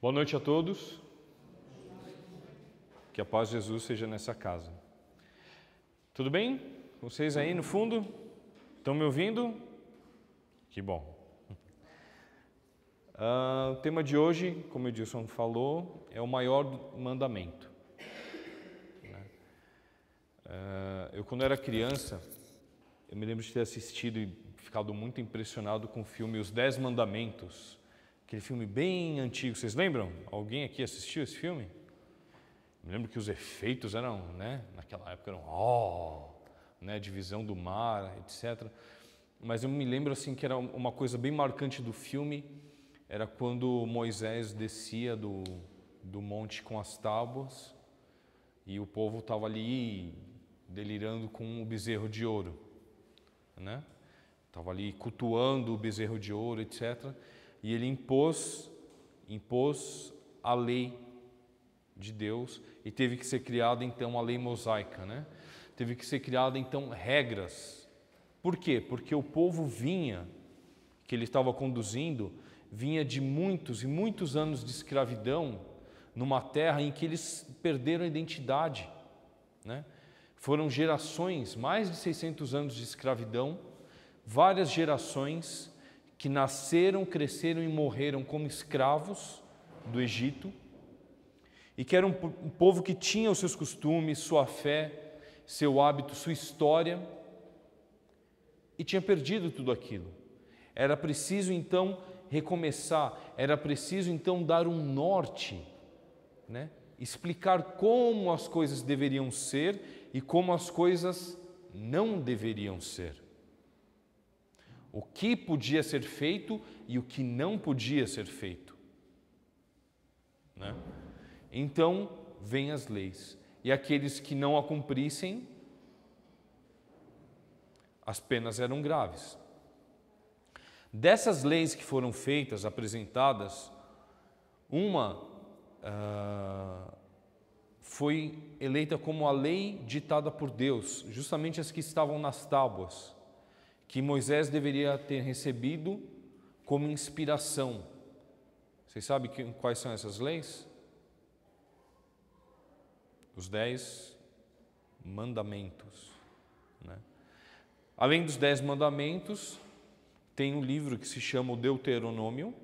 Boa noite a todos. Que a paz de Jesus seja nessa casa. Tudo bem? Vocês aí no fundo? Estão me ouvindo? Que bom. O tema de hoje, como o Edilson falou, é o maior mandamento. Eu, quando era criança, eu me lembro de ter assistido e ficado muito impressionado com o filme Os 10 Mandamentos. Aquele filme bem antigo, vocês lembram? Alguém aqui assistiu esse filme? Me lembro que os efeitos eram, naquela época eram, divisão do mar, etc. Mas eu me lembro assim que era uma coisa bem marcante do filme, era quando Moisés descia do monte com as tábuas e o povo estava ali delirando com o bezerro de ouro, Estava ali cultuando o bezerro de ouro, etc. E ele impôs a lei de Deus e teve que ser criada então a lei mosaica, Teve que ser criada então regras. Por quê? Porque o povo que ele estava conduzindo, vinha de muitos e muitos anos de escravidão numa terra em que eles perderam a identidade, Foram gerações, mais de 600 anos de escravidão, várias gerações que nasceram, cresceram e morreram como escravos do Egito, e que era um povo que tinha os seus costumes, sua fé, seu hábito, sua história, e tinha perdido tudo aquilo. Era preciso então recomeçar, era preciso então dar um norte, explicar como as coisas deveriam ser e como as coisas não deveriam ser. O que podia ser feito e o que não podia ser feito. Então, vêm as leis. E aqueles que não a cumprissem, as penas eram graves. Dessas leis que foram feitas, apresentadas, uma foi eleita como a lei ditada por Deus, justamente as que estavam nas tábuas, que Moisés deveria ter recebido como inspiração. Vocês sabem quais são essas leis? Os 10 mandamentos. Além dos 10 mandamentos, tem um livro que se chama o Deuteronômio,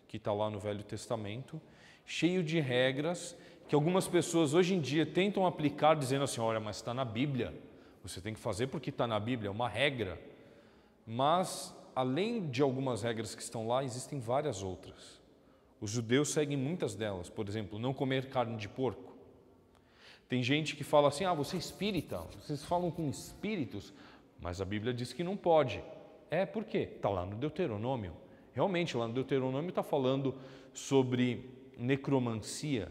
que está lá no Velho Testamento, cheio de regras que algumas pessoas hoje em dia tentam aplicar, dizendo assim, olha, mas está na Bíblia, você tem que fazer porque está na Bíblia, é uma regra. Mas, além de algumas regras que estão lá, existem várias outras. Os judeus seguem muitas delas. Por exemplo, não comer carne de porco. Tem gente que fala assim, você é espírita, vocês falam com espíritos, mas a Bíblia diz que não pode. Por quê? Está lá no Deuteronômio. Realmente, lá no Deuteronômio está falando sobre necromancia,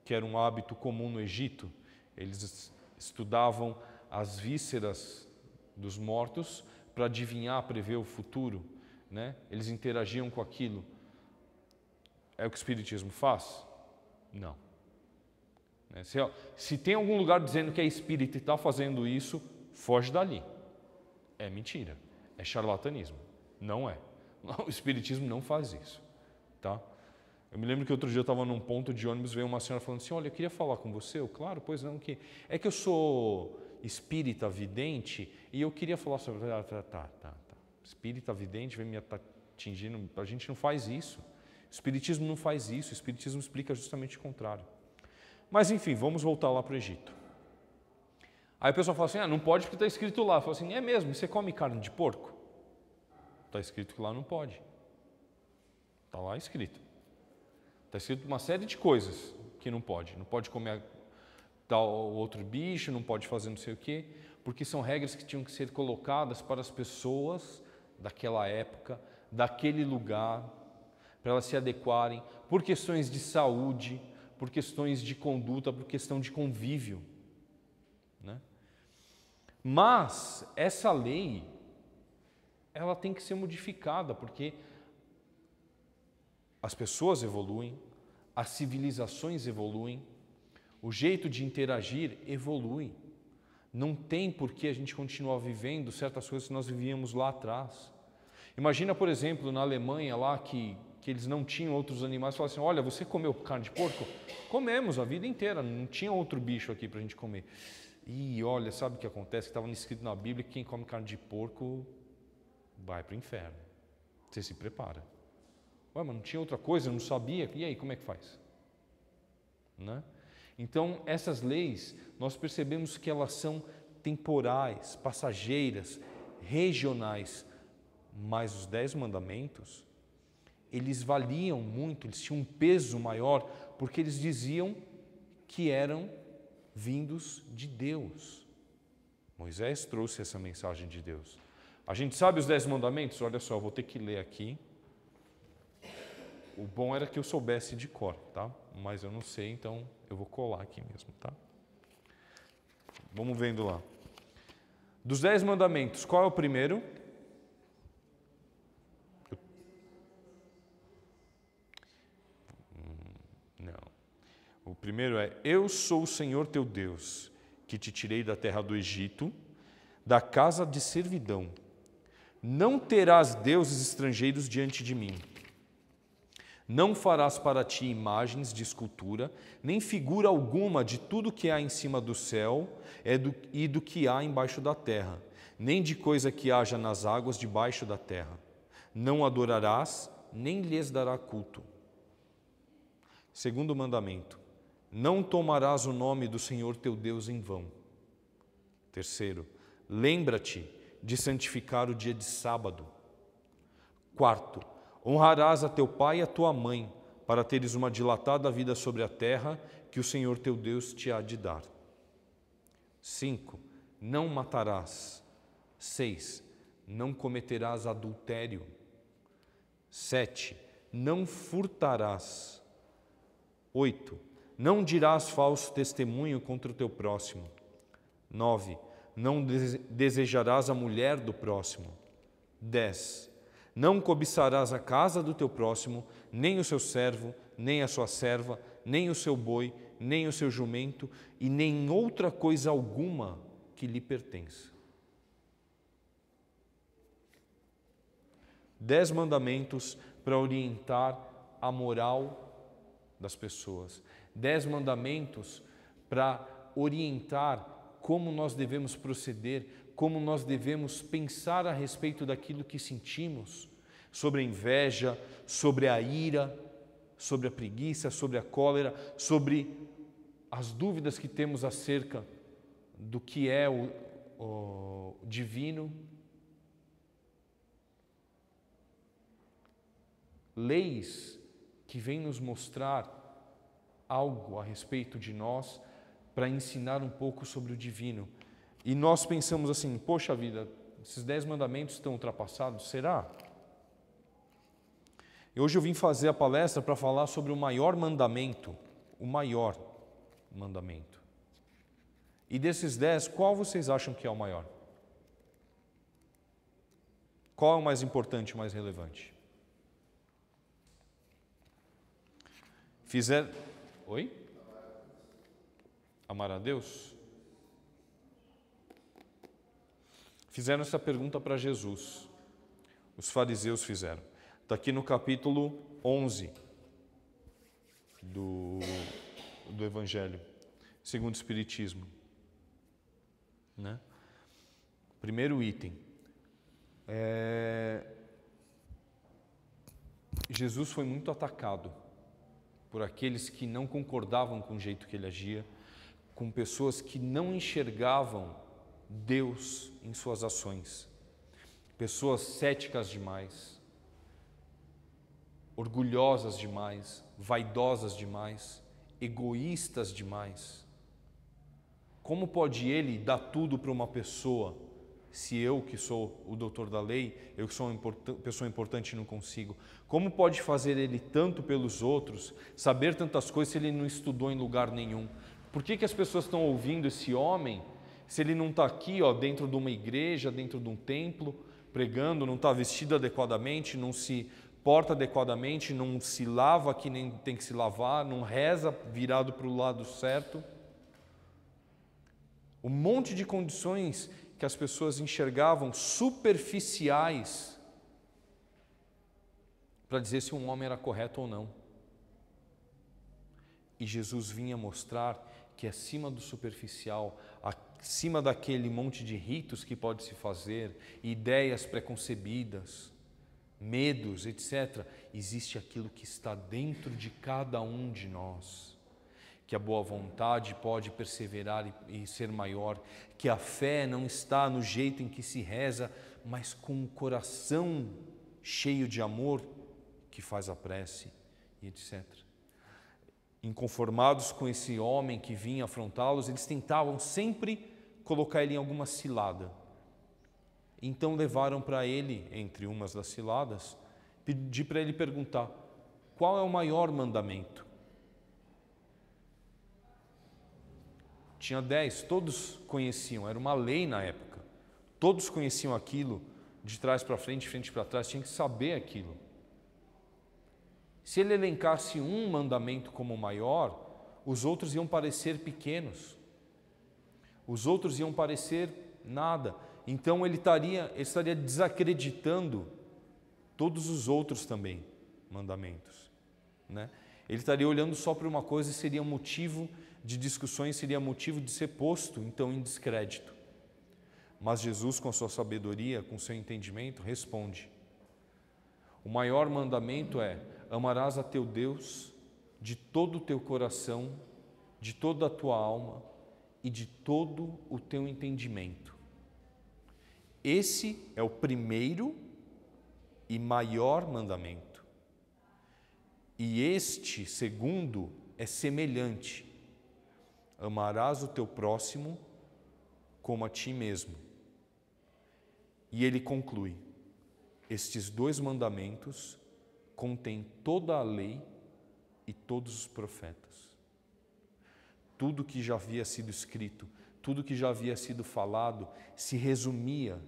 que era um hábito comum no Egito. Eles estudavam as vísceras dos mortos para adivinhar, prever o futuro, Eles interagiam com aquilo. É o que o Espiritismo faz? Não. Se tem algum lugar dizendo que é espírita e está fazendo isso, foge dali. É mentira, é charlatanismo. Não é. O Espiritismo não faz isso. Eu me lembro que outro dia eu estava num ponto de ônibus, veio uma senhora falando assim, olha, eu queria falar com você. Claro, pois não, é que eu sou espírita, vidente, e eu queria falar sobre... Espírita, vidente, vem me atingindo, a gente não faz isso. O Espiritismo não faz isso, o Espiritismo explica justamente o contrário. Mas enfim, vamos voltar lá para o Egito. Aí o pessoal fala assim, não pode porque está escrito lá. Fala assim, é mesmo, você come carne de porco? Está escrito que lá não pode. Está lá escrito. Está escrito uma série de coisas que não pode. Não pode comer tal outro bicho, não pode fazer não sei o quê, porque são regras que tinham que ser colocadas para as pessoas daquela época, daquele lugar, para elas se adequarem, por questões de saúde, por questões de conduta, por questão de convívio. Mas essa lei, ela tem que ser modificada, porque as pessoas evoluem, as civilizações evoluem, o jeito de interagir evolui. Não tem por que a gente continuar vivendo certas coisas que nós vivíamos lá atrás. Imagina, por exemplo, na Alemanha, lá que que eles não tinham outros animais, falavam assim, olha, você comeu carne de porco? Comemos a vida inteira, não tinha outro bicho aqui para a gente comer. E olha, sabe o que acontece? Estava escrito na Bíblia que quem come carne de porco vai para o inferno. Você se prepara. Ué, mas não tinha outra coisa, eu não sabia. E aí, como é que faz? Né? Então, essas leis, nós percebemos que elas são temporais, passageiras, regionais. Mas os 10 mandamentos, eles valiam muito, eles tinham um peso maior, porque eles diziam que eram vindos de Deus. Moisés trouxe essa mensagem de Deus. A gente sabe os 10 mandamentos? Olha só, eu vou ter que ler aqui. O bom era que eu soubesse de cor, tá? Mas eu não sei, então eu vou colar aqui mesmo, tá? Vamos vendo lá. Dos 10 mandamentos, qual é o primeiro? O primeiro é, eu sou o Senhor teu Deus, que te tirei da terra do Egito, da casa de servidão. Não terás deuses estrangeiros diante de mim. Não farás para ti imagens de escultura, nem figura alguma de tudo que há em cima do céu e do que há embaixo da terra, nem de coisa que haja nas águas debaixo da terra. Não adorarás, nem lhes dará culto. Segundo mandamento, não tomarás o nome do Senhor teu Deus em vão. Terceiro, lembra-te de santificar o dia de sábado. Quarto, honrarás a teu pai e a tua mãe, para teres uma dilatada vida sobre a terra que o Senhor teu Deus te há de dar. 5. Não matarás. 6. Não cometerás adultério. 7. Não furtarás. 8. Não dirás falso testemunho contra o teu próximo. 9. Não desejarás a mulher do próximo. 10. Não cobiçarás a casa do teu próximo, nem o seu servo, nem a sua serva, nem o seu boi, nem o seu jumento, e nem outra coisa alguma que lhe pertença. 10 mandamentos para orientar a moral das pessoas. 10 mandamentos para orientar como nós devemos proceder, como nós devemos pensar a respeito daquilo que sentimos, sobre a inveja, sobre a ira, sobre a preguiça, sobre a cólera, sobre as dúvidas que temos acerca do que é o divino. Leis que vêm nos mostrar algo a respeito de nós para ensinar um pouco sobre o divino. E nós pensamos assim, poxa vida, esses 10 mandamentos estão ultrapassados, será? E hoje eu vim fazer a palestra para falar sobre o maior mandamento, o maior mandamento. E desses 10, qual vocês acham que é o maior? Qual é o mais importante, o mais relevante? Oi? Amar a Deus? Fizeram essa pergunta para Jesus. Os fariseus fizeram. Está aqui no capítulo 11 do Evangelho, segundo o Espiritismo. Né? Primeiro item. Jesus foi muito atacado por aqueles que não concordavam com o jeito que ele agia, com pessoas que não enxergavam Deus em suas ações, pessoas céticas demais, orgulhosas demais, vaidosas demais, egoístas demais. Como pode ele dar tudo para uma pessoa, se eu, que sou o doutor da lei, eu que sou uma pessoa importante, não consigo? Como pode fazer ele tanto pelos outros, saber tantas coisas, se ele não estudou em lugar nenhum? Por que as pessoas estão ouvindo esse homem, se ele não está aqui, dentro de uma igreja, dentro de um templo, pregando, não está vestido adequadamente, não se porta adequadamente, não se lava que nem tem que se lavar, não reza virado para o lado certo? Um monte de condições que as pessoas enxergavam superficiais para dizer se um homem era correto ou não. E Jesus vinha mostrar que acima do superficial, acima daquele monte de ritos que pode se fazer, ideias preconcebidas, medos, etc., existe aquilo que está dentro de cada um de nós, que a boa vontade pode perseverar e ser maior, que a fé não está no jeito em que se reza, mas com o coração cheio de amor que faz a prece, e etc. Inconformados com esse homem que vinha afrontá-los, eles tentavam sempre colocar ele em alguma cilada. Então levaram para ele, entre umas das ciladas, pedir para ele perguntar: qual é o maior mandamento? Tinha 10, todos conheciam, era uma lei na época. Todos conheciam aquilo, de trás para frente, de frente para trás, tinha que saber aquilo. Se ele elencasse um mandamento como maior, os outros iam parecer pequenos. Os outros iam parecer nada. Então ele estaria desacreditando todos os outros também mandamentos, né? Ele estaria olhando só para uma coisa e seria motivo de discussões, seria motivo de ser posto então em descrédito. Mas Jesus, com sua sabedoria, com seu entendimento, responde: o maior mandamento é: amarás a teu Deus de todo o teu coração, de toda a tua alma e de todo o teu entendimento. Esse é o primeiro e maior mandamento. E este segundo é semelhante: amarás o teu próximo como a ti mesmo. E ele conclui: estes dois mandamentos contêm toda a lei e todos os profetas. Tudo que já havia sido escrito, tudo que já havia sido falado, se resumia,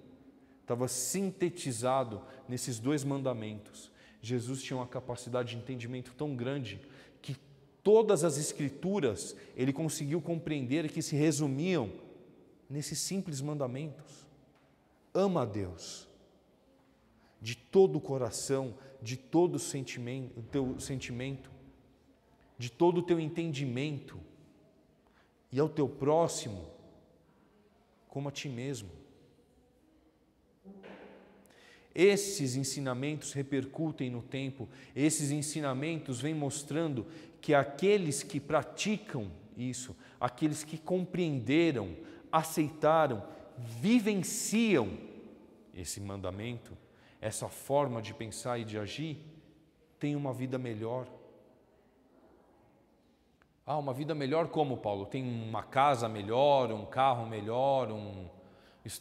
estava sintetizado nesses dois mandamentos. Jesus tinha uma capacidade de entendimento tão grande que todas as escrituras ele conseguiu compreender que se resumiam nesses simples mandamentos. Ama a Deus de todo o coração, de todo o teu sentimento, de todo o teu entendimento, e ao teu próximo como a ti mesmo. Esses ensinamentos repercutem no tempo, esses ensinamentos vêm mostrando que aqueles que praticam isso, aqueles que compreenderam, aceitaram, vivenciam esse mandamento, essa forma de pensar e de agir, têm uma vida melhor. Uma vida melhor como, Paulo? Tem uma casa melhor, um carro melhor,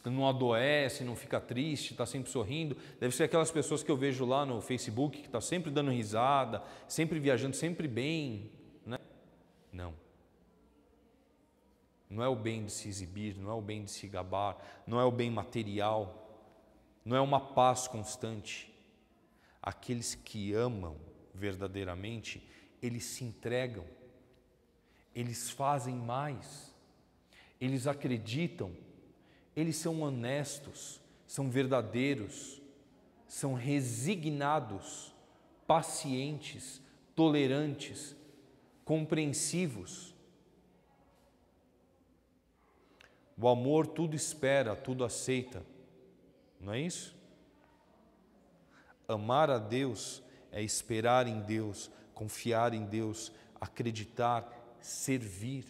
não adoece, não fica triste, está sempre sorrindo. Deve ser aquelas pessoas que eu vejo lá no Facebook, que está sempre dando risada, sempre viajando, sempre bem, né? Não. Não é o bem de se exibir, não é o bem de se gabar, não é o bem material, não é uma paz constante. Aqueles que amam verdadeiramente, eles se entregam, eles fazem mais, eles acreditam, eles são honestos, são verdadeiros, são resignados, pacientes, tolerantes, compreensivos. O amor tudo espera, tudo aceita, não é isso? Amar a Deus é esperar em Deus, confiar em Deus, acreditar, servir.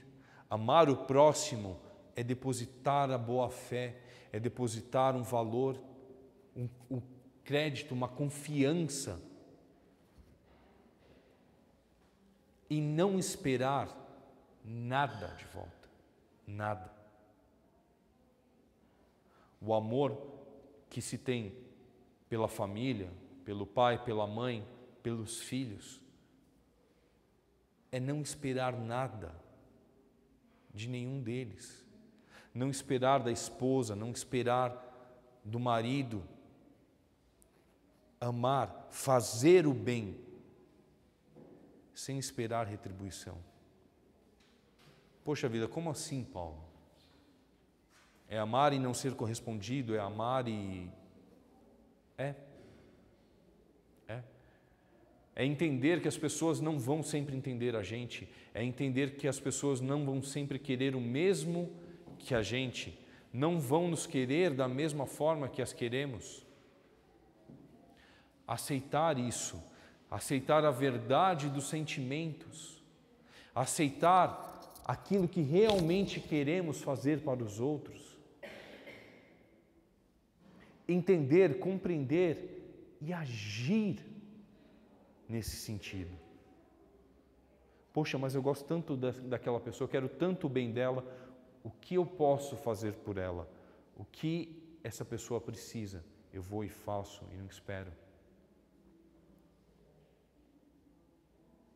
Amar o próximo é depositar a boa fé, é depositar um valor, um crédito, uma confiança. E não esperar nada de volta, nada. O amor que se tem pela família, pelo pai, pela mãe, pelos filhos, é não esperar nada de nenhum deles. Não esperar da esposa, não esperar do marido. Amar, fazer o bem, sem esperar retribuição. Poxa vida, como assim, Paulo? É amar e não ser correspondido, é amar e... É. É entender que as pessoas não vão sempre entender a gente, é entender que as pessoas não vão sempre querer o mesmo que a gente, não vão nos querer da mesma forma que as queremos. Aceitar isso, aceitar a verdade dos sentimentos, aceitar aquilo que realmente queremos fazer para os outros, entender, compreender e agir nesse sentido. Poxa, mas eu gosto tanto daquela pessoa, eu quero tanto o bem dela, o que eu posso fazer por ela? O que essa pessoa precisa? Eu vou e faço e não espero.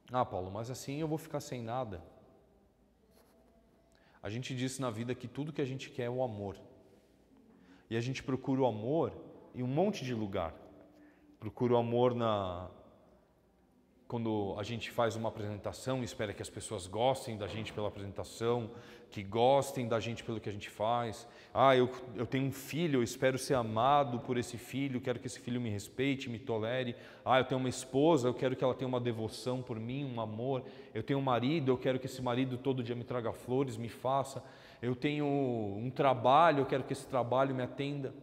Ah, Paulo, mas assim eu vou ficar sem nada. A gente disse na vida que tudo que a gente quer é o amor. E a gente procura o amor em um monte de lugar. Procura o amor quando a gente faz uma apresentação, espera que as pessoas gostem da gente pela apresentação, que gostem da gente pelo que a gente faz. Ah, eu tenho um filho, eu espero ser amado por esse filho, quero que esse filho me respeite, me tolere. Ah, eu tenho uma esposa, eu quero que ela tenha uma devoção por mim, um amor. Eu tenho um marido, eu quero que esse marido todo dia me traga flores, me faça. Eu tenho um trabalho, eu quero que esse trabalho me atenda.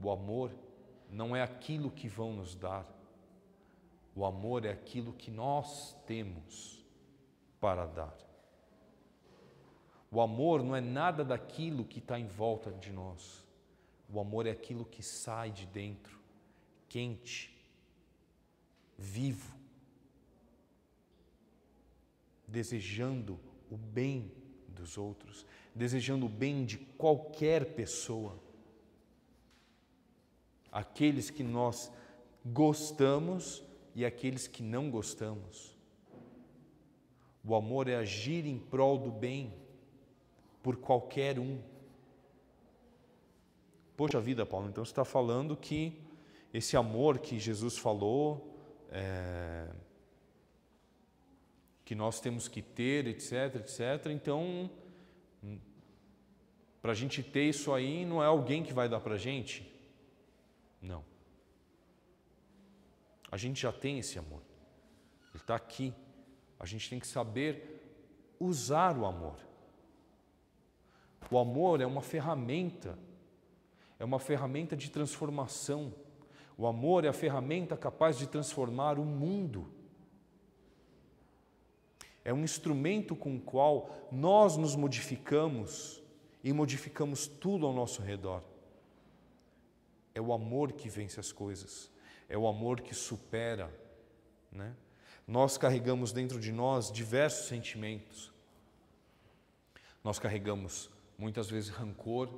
O amor não é aquilo que vão nos dar. O amor é aquilo que nós temos para dar. O amor não é nada daquilo que está em volta de nós. O amor é aquilo que sai de dentro, quente, vivo, desejando o bem dos outros, desejando o bem de qualquer pessoa. Aqueles que nós gostamos e aqueles que não gostamos. O amor é agir em prol do bem por qualquer um. Poxa vida, Paulo, então você está falando que esse amor que Jesus falou, que nós temos que ter, etc, etc, então, para a gente ter isso aí, não é alguém que vai dar para a gente? Não. A gente já tem esse amor. Ele está aqui. A gente tem que saber usar o amor. O amor é uma ferramenta de transformação. O amor é a ferramenta capaz de transformar o mundo. É um instrumento com o qual nós nos modificamos e modificamos tudo ao nosso redor. É o amor que vence as coisas. É o amor que supera, né? Nós carregamos dentro de nós diversos sentimentos. Nós carregamos muitas vezes rancor,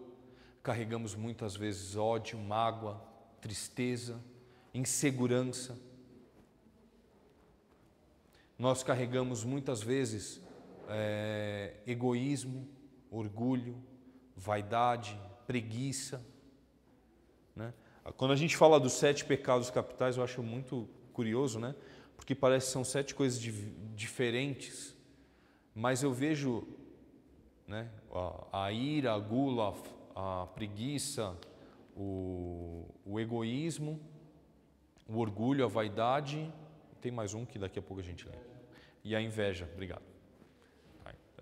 carregamos muitas vezes ódio, mágoa, tristeza, insegurança. Nós carregamos muitas vezes egoísmo, orgulho, vaidade, preguiça, né? Quando a gente fala dos 7 pecados capitais, eu acho muito curioso, né? Porque parece que são 7 coisas diferentes, mas eu vejo, né, a ira, a gula, a preguiça, o egoísmo, o orgulho, a vaidade, tem mais um que daqui a pouco a gente lembra. E a inveja, obrigado.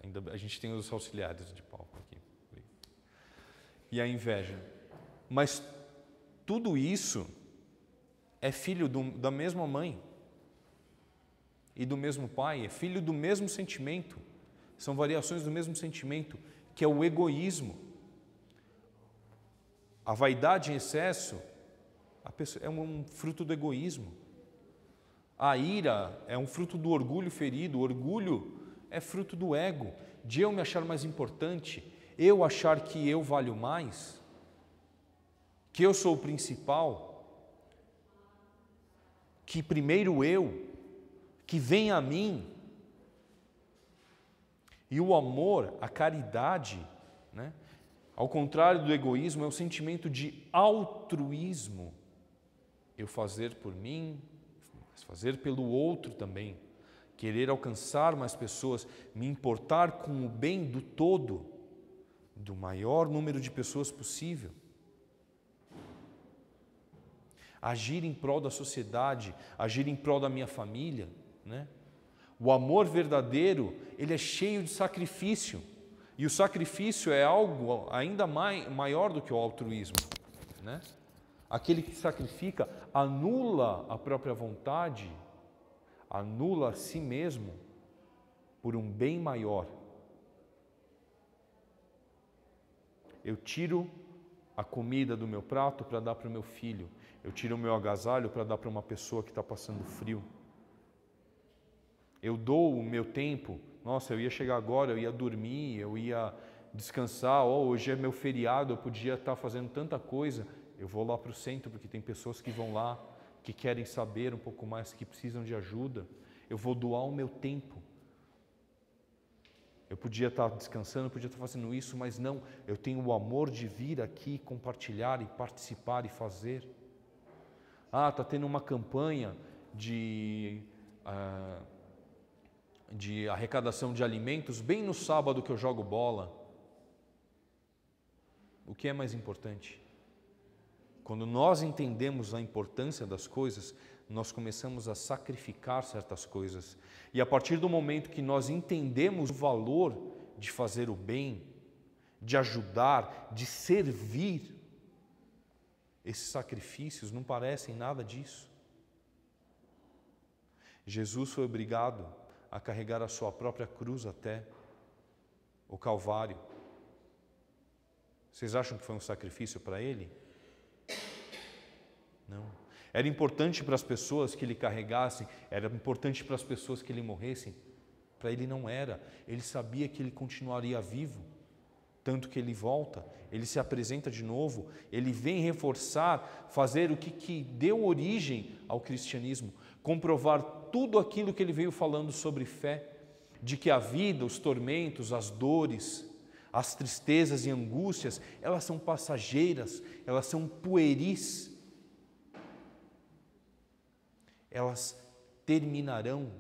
Ainda a gente tem os auxiliares de palco aqui. E a inveja. Mas tudo isso é filho da mesma mãe e do mesmo pai, é filho do mesmo sentimento, são variações do mesmo sentimento, que é o egoísmo. A vaidade em excesso é um fruto do egoísmo. A ira é um fruto do orgulho ferido, o orgulho é fruto do ego, de eu me achar mais importante, eu achar que eu valho mais, que eu sou o principal, que primeiro eu, que vem a mim. E o amor, a caridade, né, ao contrário do egoísmo, é o sentimento de altruísmo. Eu fazer por mim, mas fazer pelo outro também. Querer alcançar mais pessoas, me importar com o bem do todo, do maior número de pessoas possível. agir em prol da sociedade, agir em prol da minha família, né? O amor verdadeiro, ele é cheio de sacrifício. E o sacrifício é algo ainda maior do que o altruísmo, né? Aquele que sacrifica anula a própria vontade, anula a si mesmo por um bem maior. Eu tiro a comida do meu prato para dar para o meu filho. Eu tiro o meu agasalho para dar para uma pessoa que está passando frio. Eu dou o meu tempo. Nossa, eu ia chegar agora, eu ia dormir, eu ia descansar. Oh, hoje é meu feriado, eu podia estar fazendo tanta coisa. Eu vou lá para o centro porque tem pessoas que vão lá, que querem saber um pouco mais, que precisam de ajuda. Eu vou doar o meu tempo. Eu podia estar descansando, podia estar fazendo isso, mas não. Eu tenho o amor de vir aqui, compartilhar e participar e fazer. Ah, está tendo uma campanha de arrecadação de alimentos bem no sábado que eu jogo bola. O que é mais importante? Quando nós entendemos a importância das coisas, nós começamos a sacrificar certas coisas. E a partir do momento que nós entendemos o valor de fazer o bem, de ajudar, de servir, esses sacrifícios não parecem nada disso. Jesus foi obrigado a carregar a sua própria cruz até o Calvário. Vocês acham que foi um sacrifício para ele? Não. Era importante para as pessoas que ele carregassem, era importante para as pessoas que ele morressem. Para ele não era. Ele sabia que ele continuaria vivo. Tanto que ele volta, ele se apresenta de novo, ele vem reforçar, fazer o que deu origem ao cristianismo, comprovar tudo aquilo que ele veio falando sobre fé, de que a vida, os tormentos, as dores, as tristezas e angústias, elas são passageiras, elas são pueris, elas terminarão,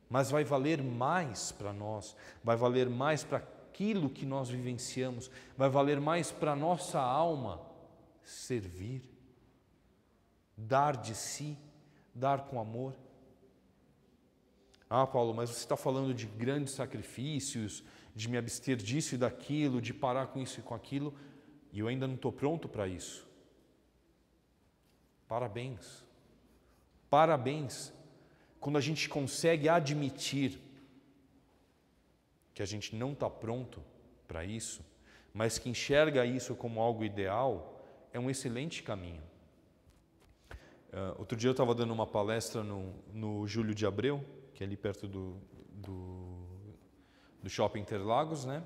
mas vai valer mais para nós, vai valer mais para aquilo que nós vivenciamos, vai valer mais para a nossa alma servir, dar de si, dar com amor. Ah, Paulo, mas você está falando de grandes sacrifícios, de me abster disso e daquilo, de parar com isso e com aquilo, e eu ainda não estou pronto para isso. Parabéns. Parabéns. Quando a gente consegue admitir que a gente não está pronto para isso, mas que enxerga isso como algo ideal, é um excelente caminho. Outro dia eu estava dando uma palestra no Júlio de Abreu, que é ali perto do Shopping Interlagos, né?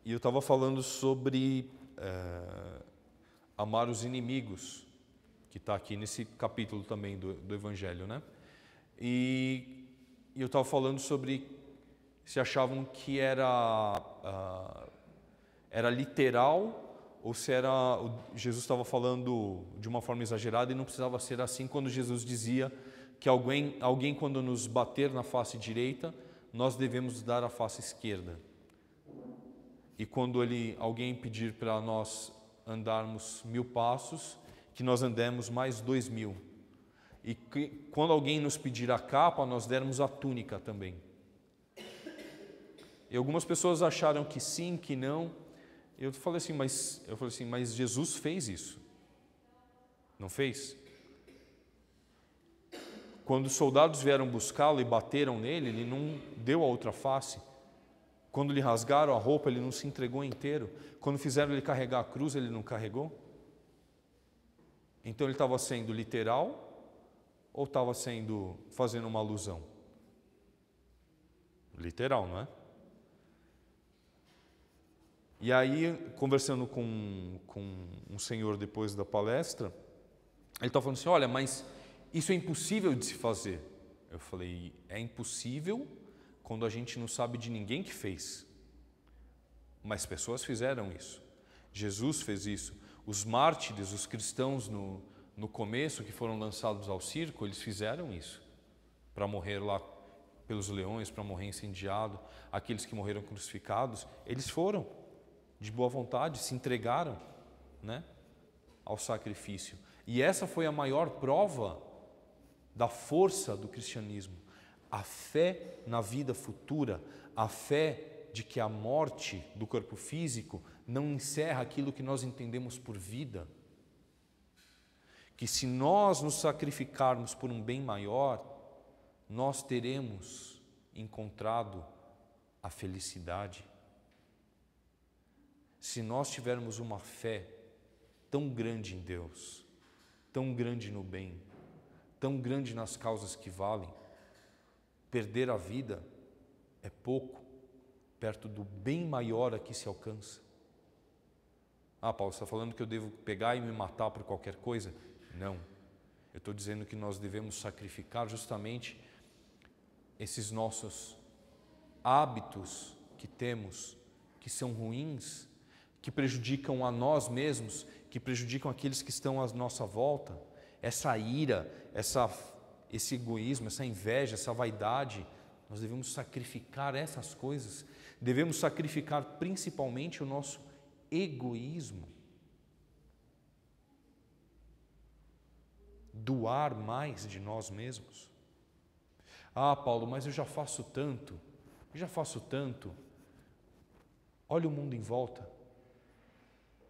E eu estava falando sobre amar os inimigos, que está aqui nesse capítulo também do Evangelho, né? E eu estava falando sobre se achavam que era literal ou se Jesus estava falando de uma forma exagerada e não precisava ser assim quando Jesus dizia que alguém quando nos bater na face direita, nós devemos dar a face esquerda. E quando alguém pedir para nós andarmos 1000 passos, que nós andemos mais 2000. E que, quando alguém nos pedir a capa, nós dermos a túnica também. E algumas pessoas acharam que sim, que não. Eu falei assim, mas Jesus fez isso. Não fez? Quando os soldados vieram buscá-lo e bateram nele, ele não deu a outra face. Quando lhe rasgaram a roupa, ele não se entregou inteiro. Quando fizeram ele carregar a cruz, ele não carregou. Então ele estava sendo literal ou estava fazendo uma alusão? Literal, não é? E aí, conversando com um senhor depois da palestra, ele estava falando assim, olha, mas isso é impossível de se fazer. Eu falei, é impossível quando a gente não sabe de ninguém que fez. Mas pessoas fizeram isso. Jesus fez isso. Os mártires, os cristãos no começo, que foram lançados ao circo, eles fizeram isso. Para morrer lá pelos leões, para morrer incendiado. Aqueles que morreram crucificados, eles foram de boa vontade, se entregaram, né? ao sacrifício. E essa foi a maior prova da força do cristianismo. A fé na vida futura, a fé de que a morte do corpo físico não encerra aquilo que nós entendemos por vida. Que se nós nos sacrificarmos por um bem maior, nós teremos encontrado a felicidade. Se nós tivermos uma fé tão grande em Deus, tão grande no bem, tão grande nas causas que valem, perder a vida é pouco perto do bem maior a que se alcança. Ah, Paulo, você está falando que eu devo pegar e me matar por qualquer coisa? Não. Eu estou dizendo que nós devemos sacrificar justamente esses nossos hábitos que temos, que são ruins, que prejudicam a nós mesmos, que prejudicam aqueles que estão à nossa volta. Essa ira, esse egoísmo, essa inveja, essa vaidade, nós devemos sacrificar essas coisas. Devemos sacrificar principalmente o nosso egoísmo. Doar mais de nós mesmos. Ah, Paulo, mas eu já faço tanto. Olha o mundo em volta.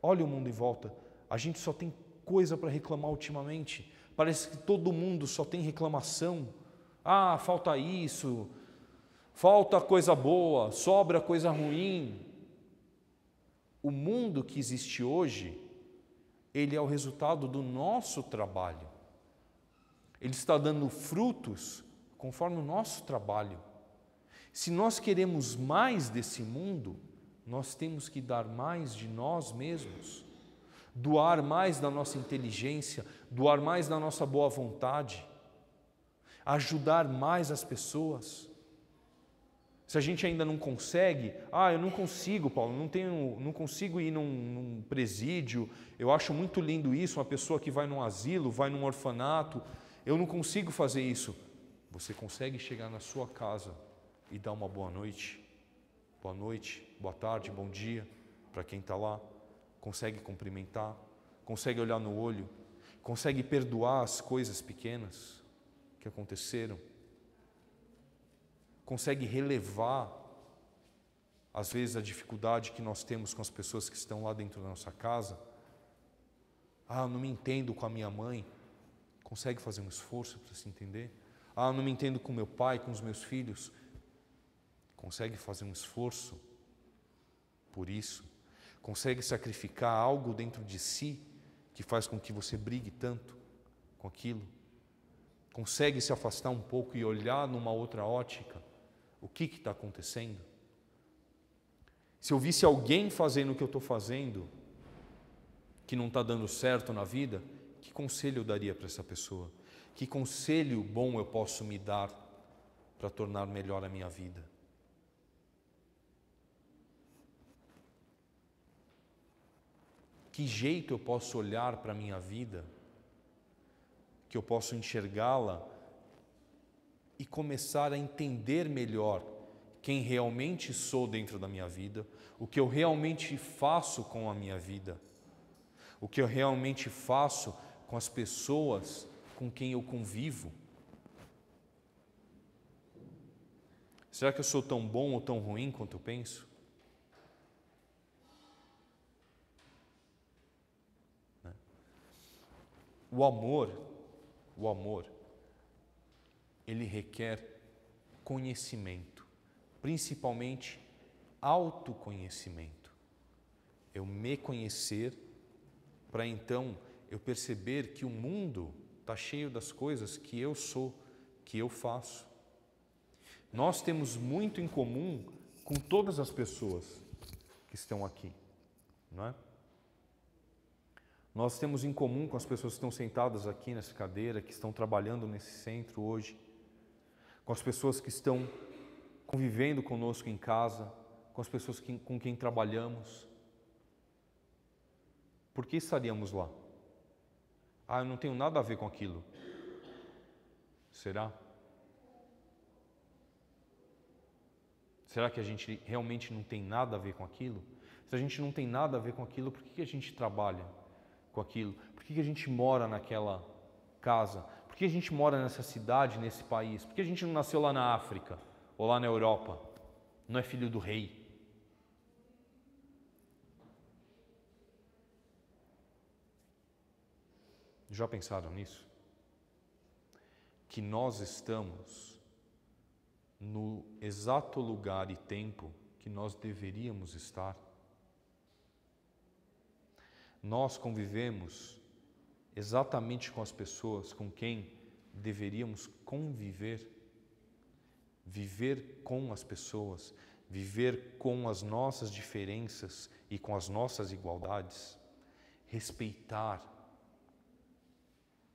Olha o mundo em volta. A gente só tem coisa para reclamar ultimamente. Parece que todo mundo só tem reclamação. Ah, falta isso, falta coisa boa, sobra coisa ruim. O mundo que existe hoje, ele é o resultado do nosso trabalho. Ele está dando frutos conforme o nosso trabalho. Se nós queremos mais desse mundo, nós temos que dar mais de nós mesmos, doar mais da nossa inteligência, doar mais da nossa boa vontade, ajudar mais as pessoas. Se a gente ainda não consegue, eu não consigo, Paulo, não consigo ir num presídio, eu acho muito lindo isso, uma pessoa que vai num asilo, vai num orfanato, eu não consigo fazer isso. Você consegue chegar na sua casa e dar uma boa noite, boa tarde, bom dia para quem está lá, consegue cumprimentar, consegue olhar no olho, consegue perdoar as coisas pequenas que aconteceram, consegue relevar, às vezes, a dificuldade que nós temos com as pessoas que estão lá dentro da nossa casa. Eu não me entendo com a minha mãe, consegue fazer um esforço para se entender? Eu não me entendo com meu pai, com os meus filhos, consegue fazer um esforço por isso? Consegue sacrificar algo dentro de si que faz com que você brigue tanto com aquilo? Consegue se afastar um pouco e olhar numa outra ótica? O que está acontecendo? Se eu visse alguém fazendo o que eu estou fazendo, que não está dando certo na vida, que conselho eu daria para essa pessoa? Que conselho bom eu posso me dar para tornar melhor a minha vida? Que jeito eu posso olhar para a minha vida, que eu posso enxergá-la e começar a entender melhor quem realmente sou dentro da minha vida, o que eu realmente faço com a minha vida, o que eu realmente faço com as pessoas com quem eu convivo. Será que eu sou tão bom ou tão ruim quanto eu penso? O amor, ele requer conhecimento, principalmente autoconhecimento. Eu me conhecer para então eu perceber que o mundo está cheio das coisas que eu sou, que eu faço. Nós temos muito em comum com todas as pessoas que estão aqui, não é? Nós temos em comum com as pessoas que estão sentadas aqui nessa cadeira, que estão trabalhando nesse centro hoje, com as pessoas que estão convivendo conosco em casa, com as pessoas com quem trabalhamos. Por que estaríamos lá? Eu não tenho nada a ver com aquilo. Será? Será que a gente realmente não tem nada a ver com aquilo? Se a gente não tem nada a ver com aquilo, por que a gente trabalha? com aquilo? Por que a gente mora naquela casa? Por que a gente mora nessa cidade, nesse país? Por que a gente não nasceu lá na África ou lá na Europa? Não é filho do rei? Já pensaram nisso? Que nós estamos no exato lugar e tempo que nós deveríamos estar? Nós convivemos exatamente com as pessoas com quem deveríamos conviver, viver com as pessoas, viver com as nossas diferenças e com as nossas igualdades, respeitar,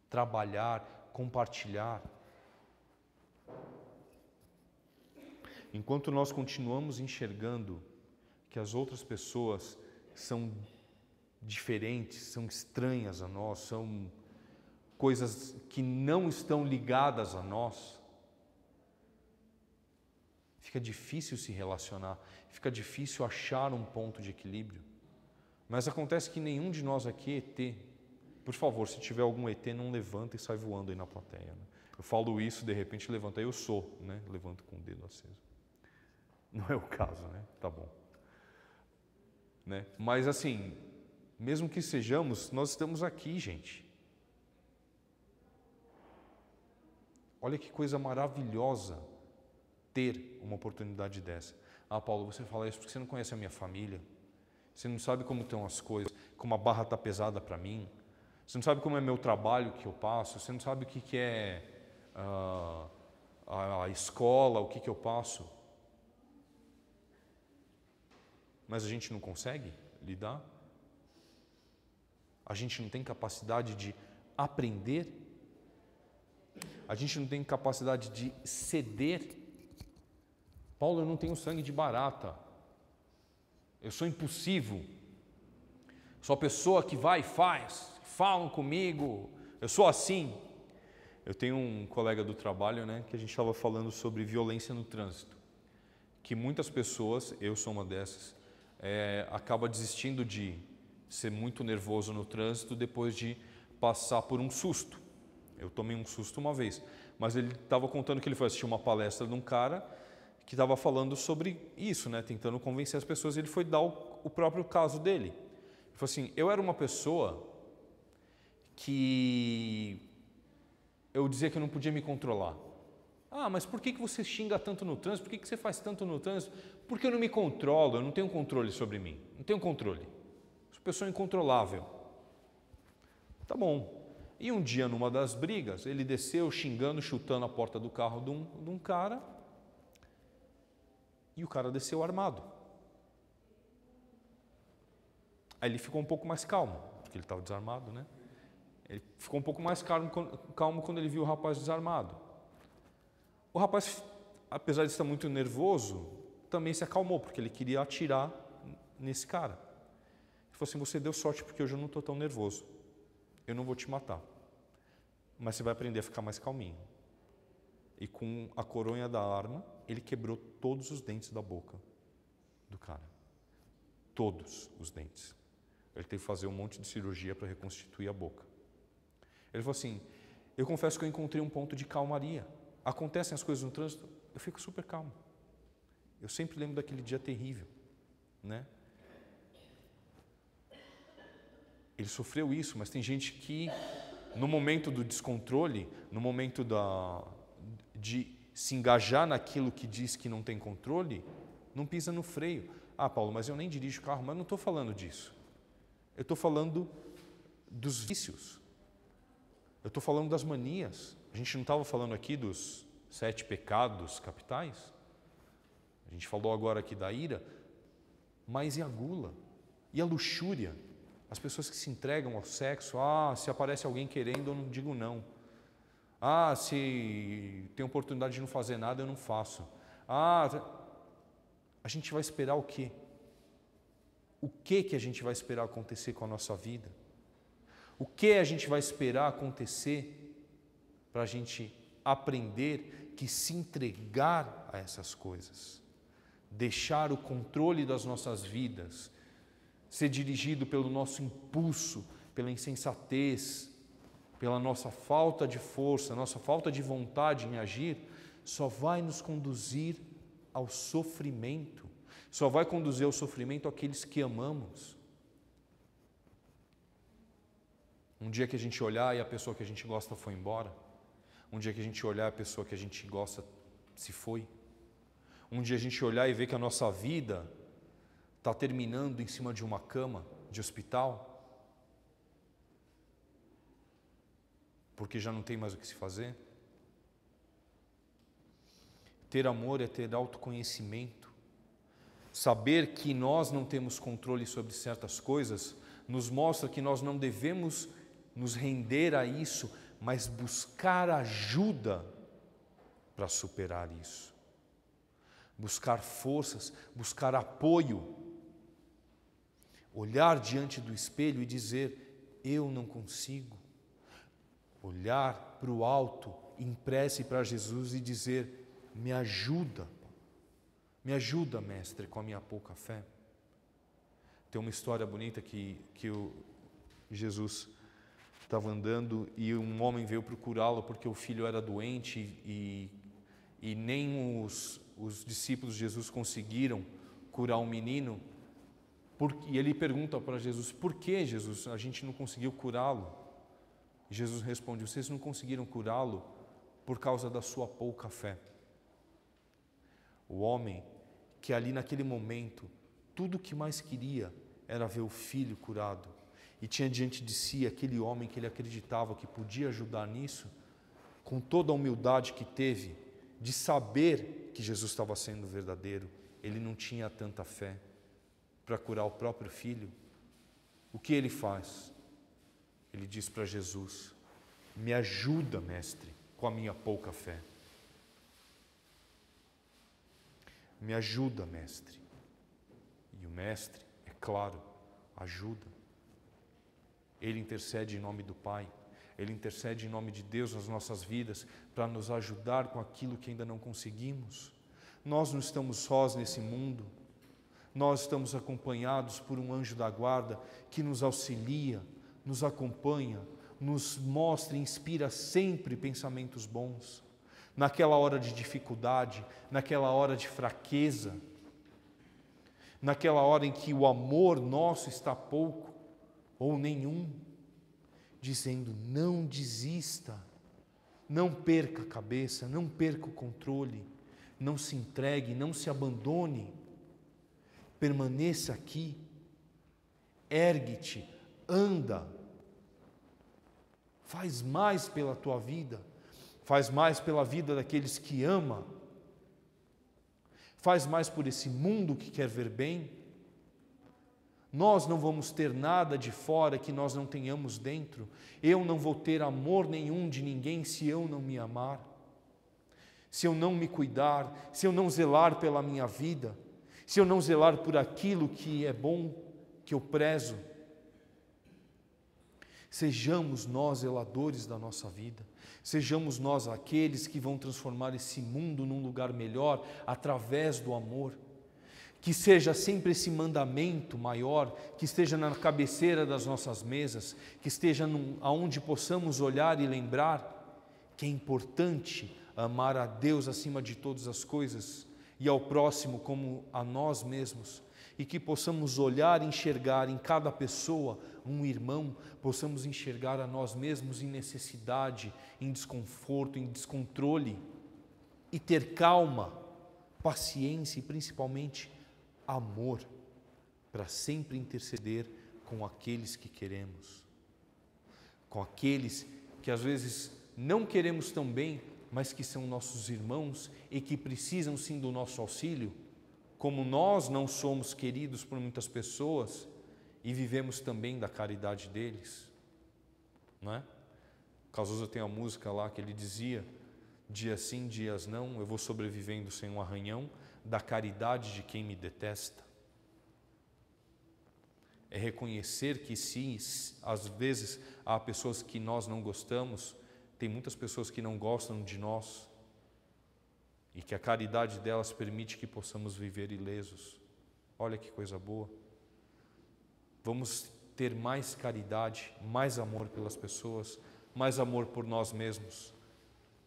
trabalhar, compartilhar. Enquanto nós continuamos enxergando que as outras pessoas são diferentes, são estranhas a nós, são coisas que não estão ligadas a nós, fica difícil se relacionar, fica difícil achar um ponto de equilíbrio. Mas acontece que nenhum de nós aqui é ET. Por favor, se tiver algum ET, não levanta e sai voando aí na plateia, né? Eu falo isso, de repente levanta, eu sou, né? Levanto com o dedo aceso. Não é o caso, né? Tá bom. Né? Mas assim, mesmo que sejamos, nós estamos aqui, gente. Olha que coisa maravilhosa ter uma oportunidade dessa. Ah, Paulo, você fala isso porque você não conhece a minha família. Você não sabe como estão as coisas, como a barra está pesada para mim. Você não sabe como é meu trabalho que eu passo. Você não sabe o que é a escola, o que eu passo. Mas a gente não consegue lidar? A gente não tem capacidade de aprender? A gente não tem capacidade de ceder? Paulo, eu não tenho sangue de barata. Eu sou impulsivo. Sou a pessoa que vai e faz. Falam comigo. Eu sou assim. Eu tenho um colega do trabalho, né, que a gente estava falando sobre violência no trânsito. Que muitas pessoas, eu sou uma dessas, acaba desistindo de ser muito nervoso no trânsito depois de passar por um susto. Eu tomei um susto uma vez, mas ele estava contando que ele foi assistir uma palestra de um cara que estava falando sobre isso, né, tentando convencer as pessoas. Ele foi dar o próprio caso dele. Ele falou assim: eu era uma pessoa que eu dizia que eu não podia me controlar. Ah, mas por que você xinga tanto no trânsito? Por que você faz tanto no trânsito? Porque eu não me controlo, eu não tenho controle sobre mim. Não tenho controle. Sou uma pessoa incontrolável. Tá bom. E um dia, numa das brigas, ele desceu xingando, chutando a porta do carro de um cara, e o cara desceu armado. Aí ele ficou um pouco mais calmo, porque ele estava desarmado, né? Ele ficou um pouco mais calmo quando ele viu o rapaz desarmado. O rapaz, apesar de estar muito nervoso, também se acalmou, porque ele queria atirar nesse cara. Ele falou assim: você deu sorte porque hoje eu não estou tão nervoso. Eu não vou te matar. Mas você vai aprender a ficar mais calminho. E com a coronha da arma, ele quebrou todos os dentes da boca do cara. Todos os dentes. Ele teve que fazer um monte de cirurgia para reconstituir a boca. Ele falou assim: eu confesso que eu encontrei um ponto de calmaria. Acontecem as coisas no trânsito, eu fico super calmo. Eu sempre lembro daquele dia terrível, né? Ele sofreu isso, mas tem gente que, no momento do descontrole, no momento de se engajar naquilo que diz que não tem controle, não pisa no freio. Ah, Paulo, mas eu nem dirijo carro. Mas não estou falando disso. Eu estou falando dos vícios. Eu estou falando das manias. A gente não estava falando aqui dos 7 pecados capitais? A gente falou agora aqui da ira. Mas e a gula? E a luxúria? As pessoas que se entregam ao sexo. Ah, se aparece alguém querendo, eu não digo não. Ah, se tem oportunidade de não fazer nada, eu não faço. Ah, a gente vai esperar o quê? O que a gente vai esperar acontecer com a nossa vida? O que a gente vai esperar acontecer para a gente aprender que se entregar a essas coisas, deixar o controle das nossas vidas, ser dirigido pelo nosso impulso, pela insensatez, pela nossa falta de força, nossa falta de vontade em agir, só vai nos conduzir ao sofrimento. Só vai conduzir ao sofrimento aqueles que amamos. Um dia que a gente olhar e a pessoa que a gente gosta foi embora. Um dia que a gente olhar e a pessoa que a gente gosta se foi. Um dia a gente olhar e ver que a nossa vida está terminando em cima de uma cama de hospital, porque já não tem mais o que se fazer. Ter amor é ter autoconhecimento. Saber que nós não temos controle sobre certas coisas nos mostra que nós não devemos nos render a isso, mas buscar ajuda para superar isso. Buscar forças, buscar apoio. Olhar diante do espelho e dizer: eu não consigo. Olhar para o alto, em prece para Jesus e dizer: me ajuda, mestre, com a minha pouca fé. Tem uma história bonita que Jesus estava andando e um homem veio procurá-lo porque o filho era doente e nem os discípulos de Jesus conseguiram curar o menino. E ele pergunta para Jesus: por que, Jesus, a gente não conseguiu curá-lo? E Jesus responde: vocês não conseguiram curá-lo por causa da sua pouca fé. O homem que ali naquele momento, tudo o que mais queria era ver o filho curado, e tinha diante de si aquele homem que ele acreditava que podia ajudar nisso, com toda a humildade que teve, de saber que Jesus estava sendo verdadeiro, ele não tinha tanta fé para curar o próprio filho. O que ele faz? Ele diz para Jesus: me ajuda, mestre, com a minha pouca fé. Me ajuda, mestre. E o mestre, é claro, ajuda. Ele intercede em nome do Pai. Ele intercede em nome de Deus nas nossas vidas para nos ajudar com aquilo que ainda não conseguimos. Nós não estamos sós nesse mundo. Nós estamos acompanhados por um anjo da guarda que nos auxilia, nos acompanha, nos mostra e inspira sempre pensamentos bons. Naquela hora de dificuldade, naquela hora de fraqueza, naquela hora em que o amor nosso está pouco ou nenhum, dizendo: não desista, não perca a cabeça, não perca o controle, não se entregue, não se abandone, permaneça aqui, ergue-te, anda, faz mais pela tua vida, faz mais pela vida daqueles que ama, faz mais por esse mundo que quer ver bem. Nós não vamos ter nada de fora que nós não tenhamos dentro. Eu não vou ter amor nenhum de ninguém se eu não me amar, se eu não me cuidar, se eu não zelar pela minha vida, se eu não zelar por aquilo que é bom, que eu prezo. Sejamos nós zeladores da nossa vida. Sejamos nós aqueles que vão transformar esse mundo num lugar melhor através do amor. Que seja sempre esse mandamento maior, que esteja na cabeceira das nossas mesas, que esteja aonde possamos olhar e lembrar que é importante amar a Deus acima de todas as coisas e ao próximo como a nós mesmos, e que possamos olhar e enxergar em cada pessoa um irmão, possamos enxergar a nós mesmos em necessidade, em desconforto, em descontrole, e ter calma, paciência e principalmente amor, para sempre interceder com aqueles que queremos, com aqueles que às vezes não queremos tão bem, mas que são nossos irmãos e que precisam sim do nosso auxílio. Como nós não somos queridos por muitas pessoas e vivemos também da caridade deles, não é? Cazuza tem a música lá que ele dizia: dias sim, dias não, eu vou sobrevivendo sem um arranhão da caridade de quem me detesta. É reconhecer que sim, às vezes há pessoas que nós não gostamos, tem muitas pessoas que não gostam de nós, e que a caridade delas permite que possamos viver ilesos. Olha que coisa boa. Vamos ter mais caridade, mais amor pelas pessoas, mais amor por nós mesmos.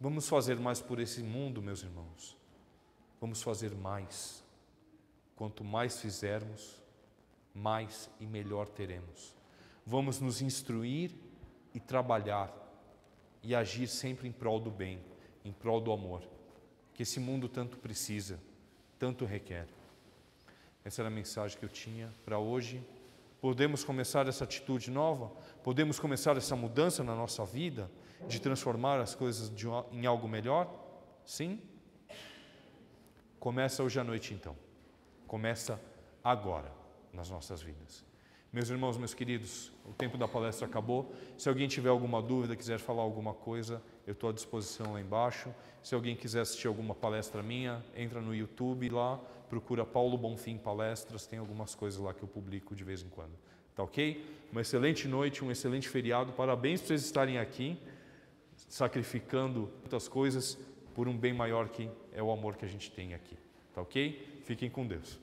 Vamos fazer mais por esse mundo, meus irmãos. Vamos fazer mais. Quanto mais fizermos, mais e melhor teremos. Vamos nos instruir e trabalhar e agir sempre em prol do bem, em prol do amor, que esse mundo tanto precisa, tanto requer. Essa era a mensagem que eu tinha para hoje. Podemos começar essa atitude nova? Podemos começar essa mudança na nossa vida, de transformar as coisas em algo melhor? Sim? Começa hoje à noite então. Começa agora nas nossas vidas. Meus irmãos, meus queridos, o tempo da palestra acabou. Se alguém tiver alguma dúvida, quiser falar alguma coisa, eu estou à disposição lá embaixo. Se alguém quiser assistir alguma palestra minha, entra no YouTube lá, procura Paulo Bonfim Palestras, tem algumas coisas lá que eu publico de vez em quando. Tá ok? Uma excelente noite, um excelente feriado. Parabéns por vocês estarem aqui, sacrificando muitas coisas por um bem maior que é o amor que a gente tem aqui. Tá ok? Fiquem com Deus.